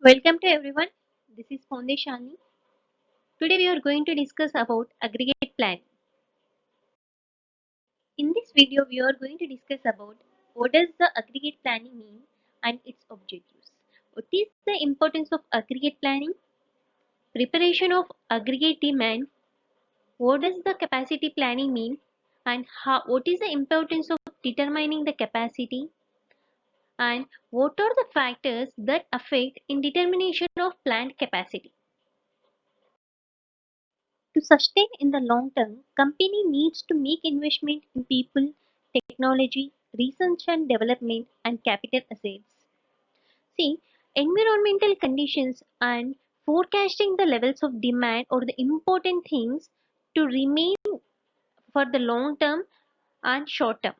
Welcome to everyone. This is Fondeshani. Today we are going to discuss about aggregate planning. In this video we are going to discuss about what does the aggregate planning mean and its objectives. What is the importance of aggregate planning? Preparation of aggregate demand. What does the capacity planning mean and what is the importance of determining the capacity and what are the factors that affect in determination of plant capacity? To sustain in the long term, company needs to make investment in people, technology, research and development and capital assets. See, environmental conditions and forecasting the levels of demand are the important things to remain for the long term and short term.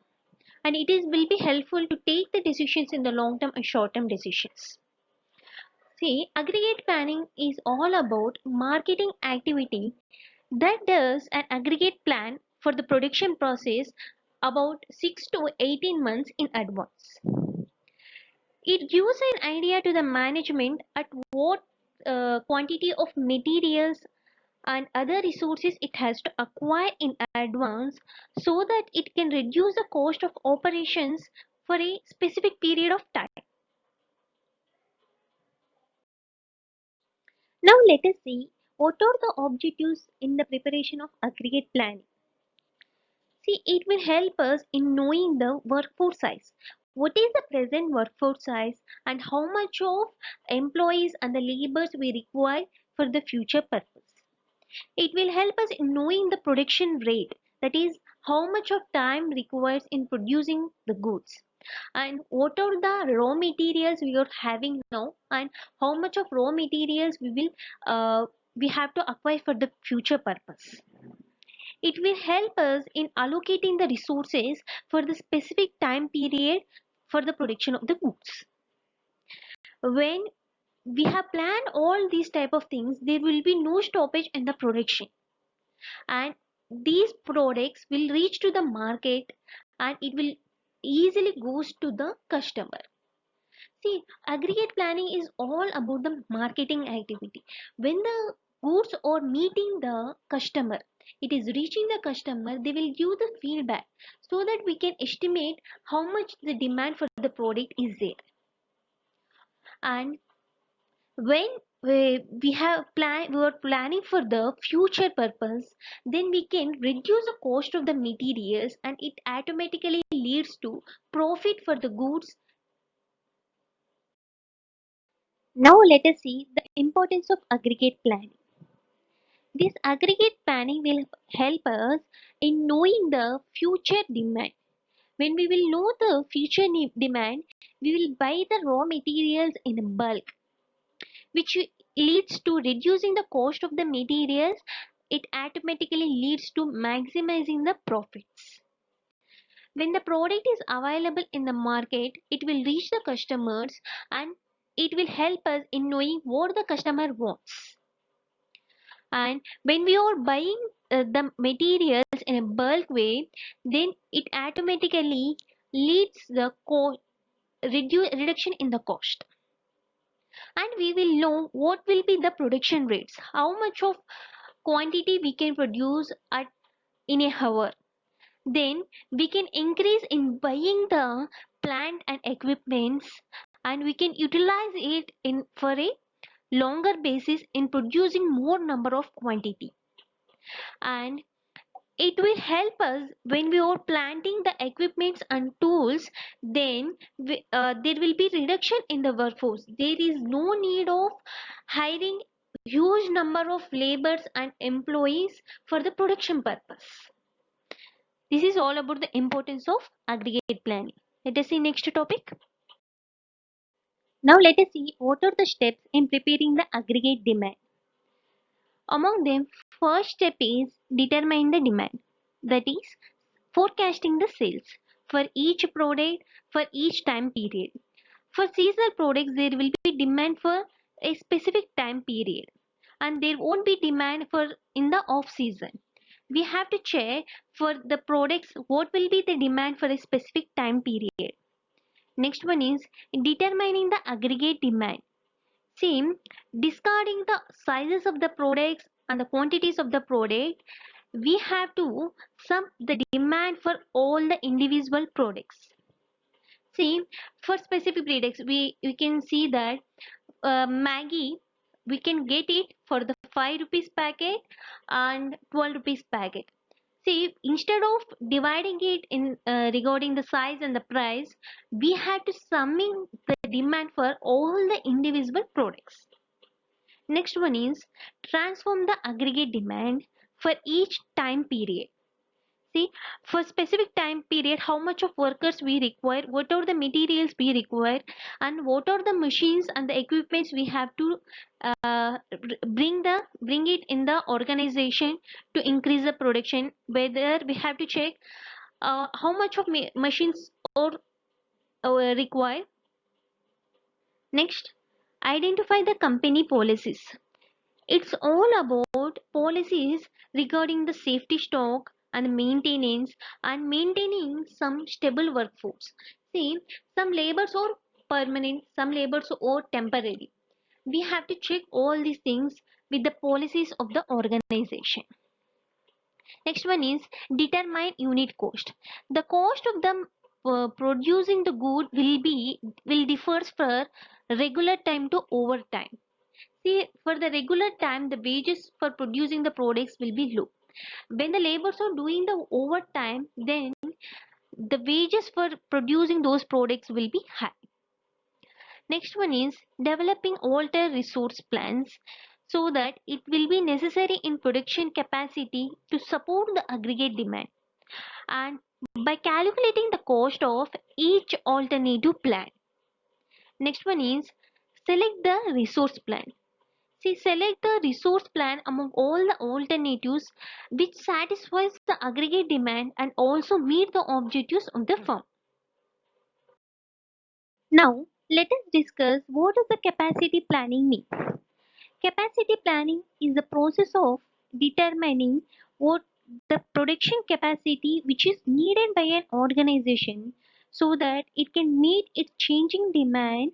And it is will be helpful to take the decisions in the long term and short term decisions. See, aggregate planning is all about marketing activity that does an aggregate plan for the production process about 6 to 18 months in advance. It gives an idea to the management at what quantity of materials and other resources it has to acquire in advance so that it can reduce the cost of operations for a specific period of time. Now let us see what are the objectives in the preparation of aggregate planning. See, it will help us in knowing the workforce size. What is the present workforce size and how much of employees and the laborers we require for the future purpose. It will help us in knowing the production rate, that is how much of time requires in producing the goods and what are the raw materials we are having now and how much of raw materials we have to acquire for the future purpose. It will help us in allocating the resources for the specific time period for the production of the goods. When we have planned all these type of things, there will be no stoppage in the production and these products will reach to the market and it will easily goes to the customer. See, aggregate planning is all about the marketing activity. When the goods are meeting the customer, it is reaching the customer, they will give the feedback so that we can estimate how much the demand for the product is there. And when we are planning for the future purpose, then we can reduce the cost of the materials and it automatically leads to profit for the goods. Now let us see the importance of aggregate planning. This aggregate planning will help us in knowing the future demand. When we will know the future demand, we will buy the raw materials in bulk, which leads to reducing the cost of the materials. It automatically leads to maximizing the profits. When the product is available in the market, it will reach the customers and it will help us in knowing what the customer wants. And when we are buying the materials in a bulk way, then it automatically leads the reduction in the cost, and we will know what will be the production rates, how much of quantity we can produce at in a hour. Then we can increase in buying the plant and equipments and we can utilize it in for a longer basis in producing more number of quantity. And it will help us when we are planting the equipments and tools. Then there will be reduction in the workforce. There is no need of hiring huge number of laborers and employees for the production purpose. This is all about the importance of aggregate planning. Let us see next topic. Now let us see what are the steps in preparing the aggregate demand. Among them, first step is determine the demand. That is forecasting the sales for each product for each time period. For seasonal products, there will be demand for a specific time period and there won't be demand for in the off season. We have to check for the products what will be the demand for a specific time period. Next one is determining the aggregate demand. See, discarding the sizes of the products and the quantities of the product, we have to sum the demand for all the individual products. See, for specific products, we can see that Maggie, we can get it for the 5 rupees packet and 12 rupees packet. See, instead of dividing it in regarding the size and the price, we have to summing the demand for all the individual products. Next one is transform the aggregate demand for each time period. See, for specific time period, how much of workers we require, what are the materials we require, and what are the machines and the equipments we have to bring it in the organization to increase the production. Whether we have to check how much of machines are required. Next, identify the company policies. It's all about policies regarding the safety stock and maintenance and maintaining some stable workforce. See, some labors are permanent, some labors are temporary. We have to check all these things with the policies of the organization. Next one is determine unit cost. The cost of the producing the good will differs for regular time to overtime. See, for the regular time, the wages for producing the products will be low. When the laborers are doing the overtime, then the wages for producing those products will be high. Next one is developing alter resource plans so that it will be necessary in production capacity to support the aggregate demand. And by calculating the cost of each alternative plan. Next one is select the resource plan. See, select the resource plan among all the alternatives which satisfies the aggregate demand and also meet the objectives of the firm. Now, let us discuss what does the capacity planning mean. Capacity planning is the process of determining what the production capacity which is needed by an organization so that it can meet its changing demand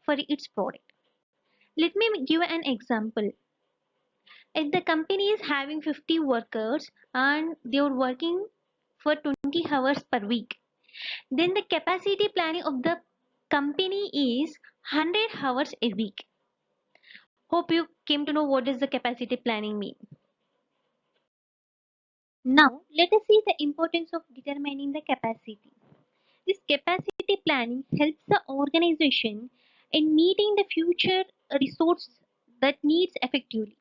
for its product. Let me give an example. If the company is having 50 workers and they are working for 20 hours per week, then the capacity planning of the company is 100 hours a week. Hope you came to know what does the capacity planning mean. Now, let us see the importance of determining the capacity. This capacity planning helps the organization in meeting the future resource that needs effectively.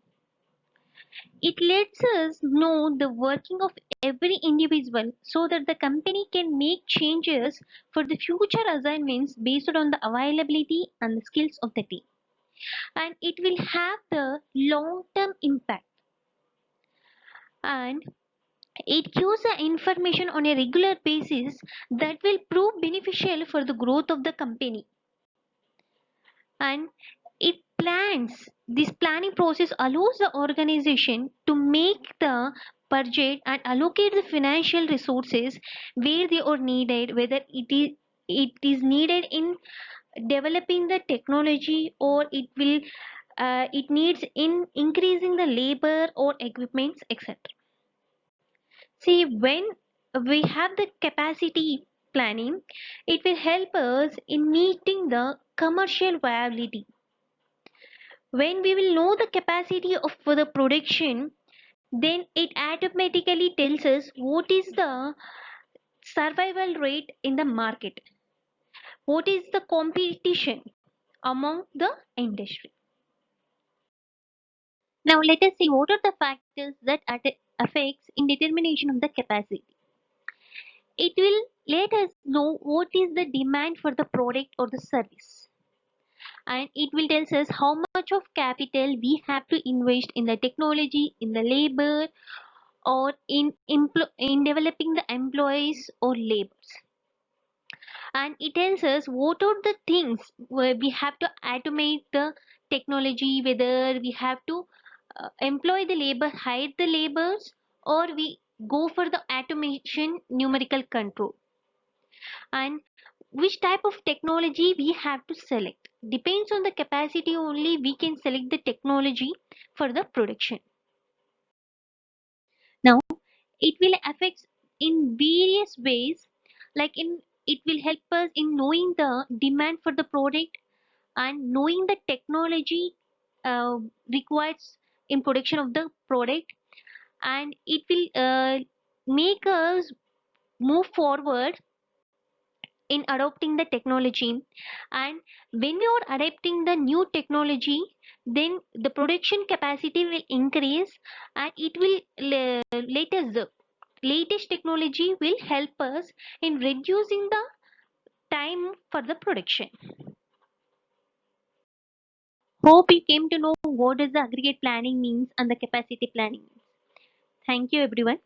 It lets us know the working of every individual so that the company can make changes for the future assignments based on the availability and the skills of the team. And it will have the long-term impact. And it gives the information on a regular basis that will prove beneficial for the growth of the company. And it plans this planning process allows the organization to make the budget and allocate the financial resources where they are needed, whether it is needed in developing the technology or it needs in increasing the labor or equipments, etc. See, when we have the capacity planning, it will help us in meeting the commercial viability. When we will know the capacity of for the production, then it automatically tells us what is the survival rate in the market, what is the competition among the industry. Now let us see what are the factors that affects in determination of the capacity. It will let us know what is the demand for the product or the service, and it will tell us how much of capital we have to invest in the technology, in the labor, or in developing the employees or labors. And it tells us what are the things where we have to automate the technology, whether we have to employ the labor, hire the labors, or we go for the automation numerical control. And which type of technology we have to select. Depends on the capacity only we can select the technology for the production. Now it will affect in various ways, like in it will help us in knowing the demand for the product and knowing the technology uh, requires in production of the product, and it will make us move forward in adopting the technology. And when you are adapting the new technology, then the production capacity will increase, and it will latest technology will help us in reducing the time for the production. Hope you came to know what does the aggregate planning means and the capacity planning means. Thank you everyone.